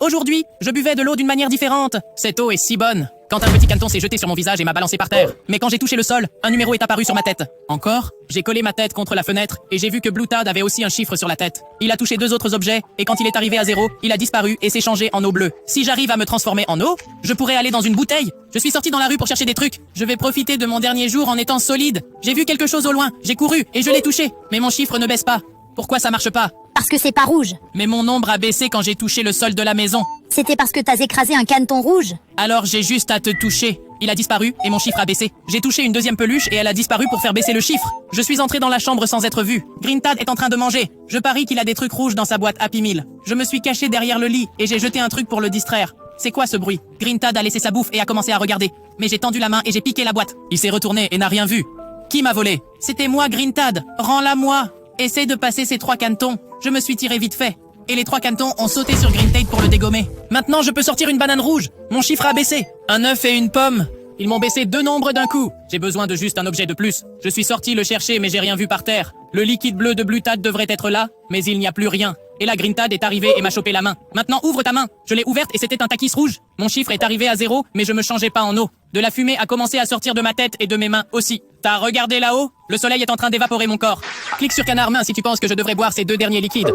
Aujourd'hui, je buvais de l'eau d'une manière différente. Cette eau est si bonne. Quand un petit caneton s'est jeté sur mon visage et m'a balancé par terre. Mais quand j'ai touché le sol, un numéro est apparu sur ma tête. Encore, j'ai collé ma tête contre la fenêtre et j'ai vu que Blue Tad avait aussi un chiffre sur la tête. Il a touché 2 autres objets et quand il est arrivé à 0, il a disparu et s'est changé en eau bleue. Si j'arrive à me transformer en eau, je pourrais aller dans une bouteille. Je suis sorti dans la rue pour chercher des trucs. Je vais profiter de mon dernier jour en étant solide. J'ai vu quelque chose au loin, j'ai couru et je l'ai touché. Mais mon chiffre ne baisse pas. Pourquoi ça marche pas? Parce que c'est pas rouge. Mais mon nombre a baissé quand j'ai touché le sol de la maison. C'était parce que t'as écrasé un caneton rouge. Alors j'ai juste à te toucher. Il a disparu et mon chiffre a baissé. J'ai touché une deuxième peluche et elle a disparu pour faire baisser le chiffre. Je suis entré dans la chambre sans être vu. Green Tad est en train de manger. Je parie qu'il a des trucs rouges dans sa boîte Happy Meal. Je me suis caché derrière le lit et j'ai jeté un truc pour le distraire. C'est quoi ce bruit? Green Tad a laissé sa bouffe et a commencé à regarder. Mais j'ai tendu la main et j'ai piqué la boîte. Il s'est retourné et n'a rien vu. Qui m'a volé? C'était moi, Green Tad. Rends-la moi. Essaie de passer ces 3 canetons. Je me suis tiré vite fait. Et les 3 canetons ont sauté sur Green Tate pour le dégommer. Maintenant, je peux sortir une banane rouge. Mon chiffre a baissé. Un œuf et une pomme. Ils m'ont baissé 2 nombres d'un coup. J'ai besoin de juste un objet de plus. Je suis sorti le chercher, mais j'ai rien vu par terre. Le liquide bleu de Blue Tad devrait être là, mais il n'y a plus rien. Et là, Green Tad est arrivé et m'a chopé la main. Maintenant, ouvre ta main. Je l'ai ouverte et c'était un takis rouge. Mon chiffre est arrivé à 0, mais je me changeais pas en eau. De la fumée a commencé à sortir de ma tête et de mes mains aussi. T'as regardé là-haut? Le soleil est en train d'évaporer mon corps. Clique sur canard main si tu penses que je devrais boire ces 2 derniers liquides.